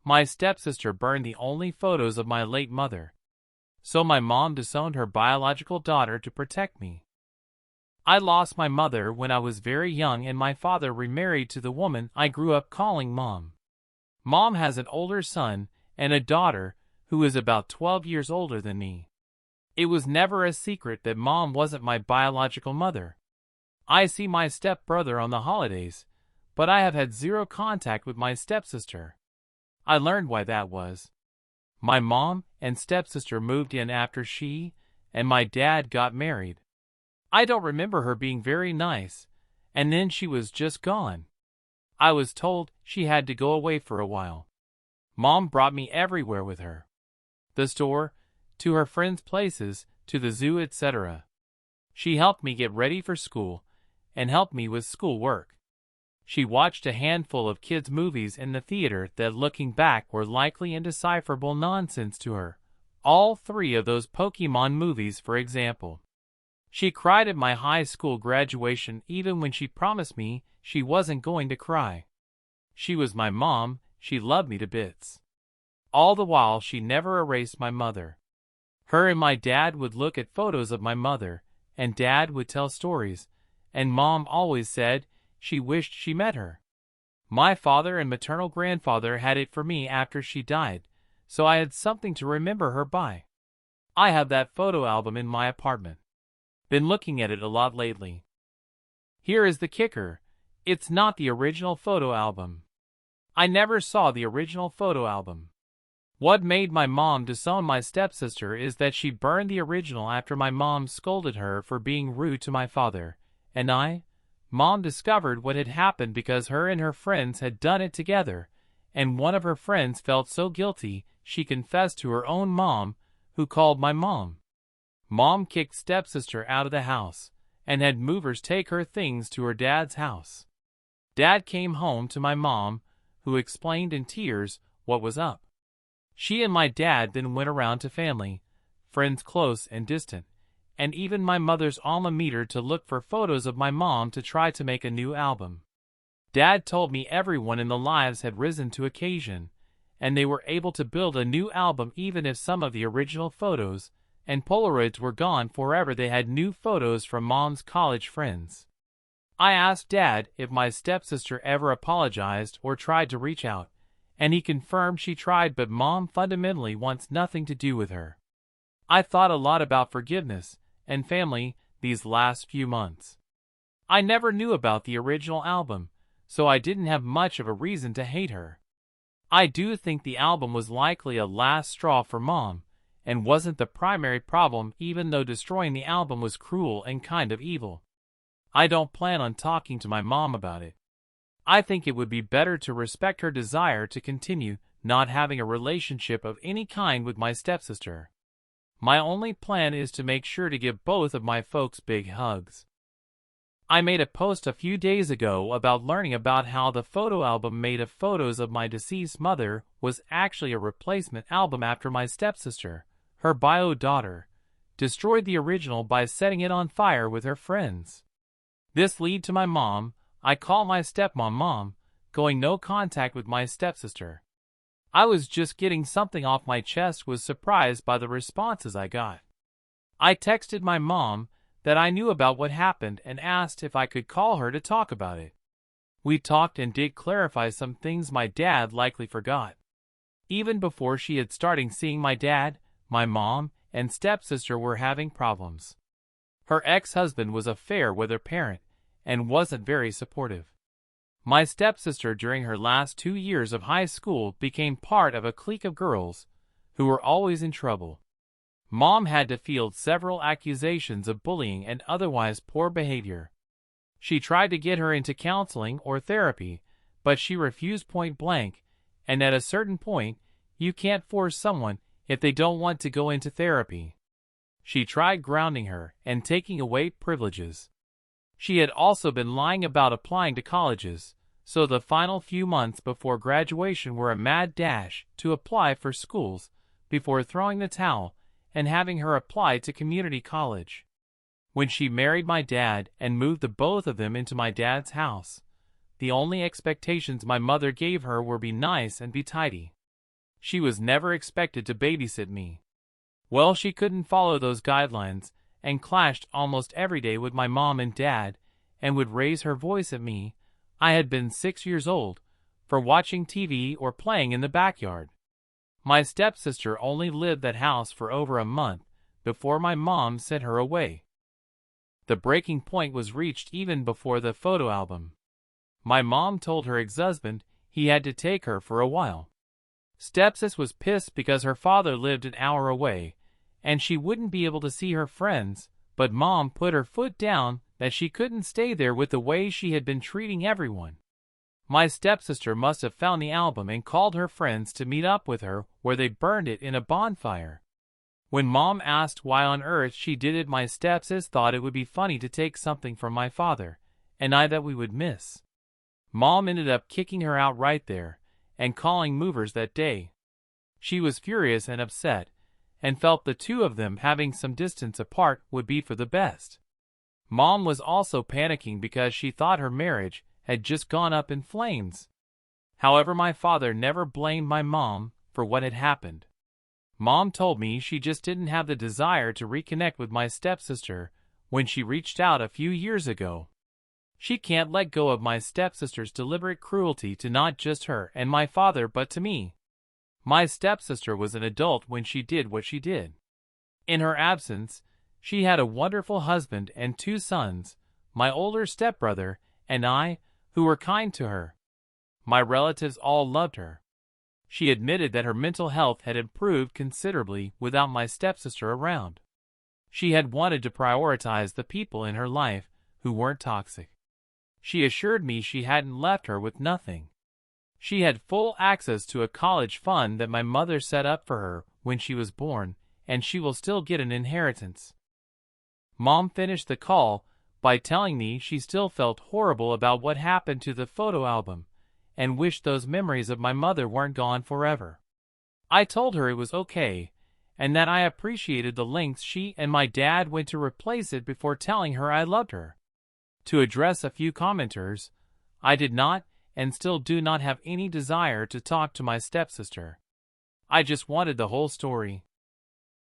My stepsister burned the only photos of my late mother. So my mom disowned her biological daughter to protect me. I lost my mother when I was very young, and my father remarried to the woman I grew up calling Mom. Mom has an older son and a daughter who is about 12 years older than me. It was never a secret that Mom wasn't my biological mother. I see my stepbrother on the holidays, but I have had zero contact with my stepsister. I learned why that was. My mom and stepsister moved in after she and my dad got married. I don't remember her being very nice, and then she was just gone. I was told she had to go away for a while. Mom brought me everywhere with her. The store, to her friends' places, to the zoo, etc. She helped me get ready for school and helped me with schoolwork. She watched a handful of kids' movies in the theater that, looking back, were likely indecipherable nonsense to her. All 3 of those Pokemon movies, for example. She cried at my high school graduation even when she promised me she wasn't going to cry. She was my mom, she loved me to bits. All the while she never erased my mother. Her and my dad would look at photos of my mother, and Dad would tell stories, and Mom always said she wished she met her. My father and maternal grandfather had it for me after she died, so I had something to remember her by. I have that photo album in my apartment. Been looking at it a lot lately. Here is the kicker. It's not the original photo album. I never saw the original photo album. What made my mom disown my stepsister is that she burned the original after my mom scolded her for being rude to my father, and Mom discovered what had happened because her and her friends had done it together, and one of her friends felt so guilty she confessed to her own mom, who called my mom. Mom kicked stepsister out of the house, and had movers take her things to her dad's house. Dad came home to my mom, who explained in tears what was up. She and my dad then went around to family, friends close and distant, and even my mother's alma mater to look for photos of my mom to try to make a new album. Dad told me everyone in the lives had risen to occasion, and they were able to build a new album even if some of the original photos and Polaroids were gone forever. They had new photos from Mom's college friends. I asked Dad if my stepsister ever apologized or tried to reach out, and he confirmed she tried, but Mom fundamentally wants nothing to do with her. I thought a lot about forgiveness and family these last few months. I never knew about the original album, so I didn't have much of a reason to hate her. I do think the album was likely a last straw for Mom, and wasn't the primary problem, even though destroying the album was cruel and kind of evil. I don't plan on talking to my mom about it. I think it would be better to respect her desire to continue not having a relationship of any kind with my stepsister. My only plan is to make sure to give both of my folks big hugs. I made a post a few days ago about learning about how the photo album made of photos of my deceased mother was actually a replacement album after my stepsister, her bio daughter, destroyed the original by setting it on fire with her friends. This led to my mom, I call my stepmom Mom, going no contact with my stepsister. I was just getting something off my chest, was surprised by the responses I got. I texted my mom that I knew about what happened and asked if I could call her to talk about it. We talked and did clarify some things my dad likely forgot. Even before she had started seeing my dad, my mom and stepsister were having problems. Her ex-husband was a fair-weather parent and wasn't very supportive. My stepsister during her last 2 years of high school became part of a clique of girls who were always in trouble. Mom had to field several accusations of bullying and otherwise poor behavior. She tried to get her into counseling or therapy, but she refused point blank, and at a certain point, you can't force someone if they don't want to go into therapy. She tried grounding her and taking away privileges. She had also been lying about applying to colleges, so the final few months before graduation were a mad dash to apply for schools before throwing the towel and having her apply to community college. When she married my dad and moved the both of them into my dad's house, the only expectations my mother gave her were be nice and be tidy. She was never expected to babysit me. Well, she couldn't follow those guidelines and clashed almost every day with my mom and dad and would raise her voice at me. I had been 6 years old, for watching TV or playing in the backyard. My stepsister only lived that house for over a month before my mom sent her away. The breaking point was reached even before the photo album. My mom told her ex-husband he had to take her for a while. Stepsis was pissed because her father lived an hour away, and she wouldn't be able to see her friends, but Mom put her foot down that she couldn't stay there with the way she had been treating everyone. My stepsister must have found the album and called her friends to meet up with her where they burned it in a bonfire. When Mom asked why on earth she did it, my stepsis thought it would be funny to take something from my father, and I that we would miss. Mom ended up kicking her out right there, and calling movers that day. She was furious and upset, and felt the two of them having some distance apart would be for the best. Mom was also panicking because she thought her marriage had just gone up in flames. However, my father never blamed my mom for what had happened. Mom told me she just didn't have the desire to reconnect with my stepsister when she reached out a few years ago. She can't let go of my stepsister's deliberate cruelty to not just her and my father but to me. My stepsister was an adult when she did what she did. In her absence, she had a wonderful husband and 2 sons, my older stepbrother and I, who were kind to her. My relatives all loved her. She admitted that her mental health had improved considerably without my stepsister around. She had wanted to prioritize the people in her life who weren't toxic. She assured me she hadn't left her with nothing. She had full access to a college fund that my mother set up for her when she was born, and she will still get an inheritance. Mom finished the call by telling me she still felt horrible about what happened to the photo album, and wished those memories of my mother weren't gone forever. I told her it was okay, and that I appreciated the lengths she and my dad went to replace it before telling her I loved her. To address a few commenters, I did not and still do not have any desire to talk to my stepsister. I just wanted the whole story.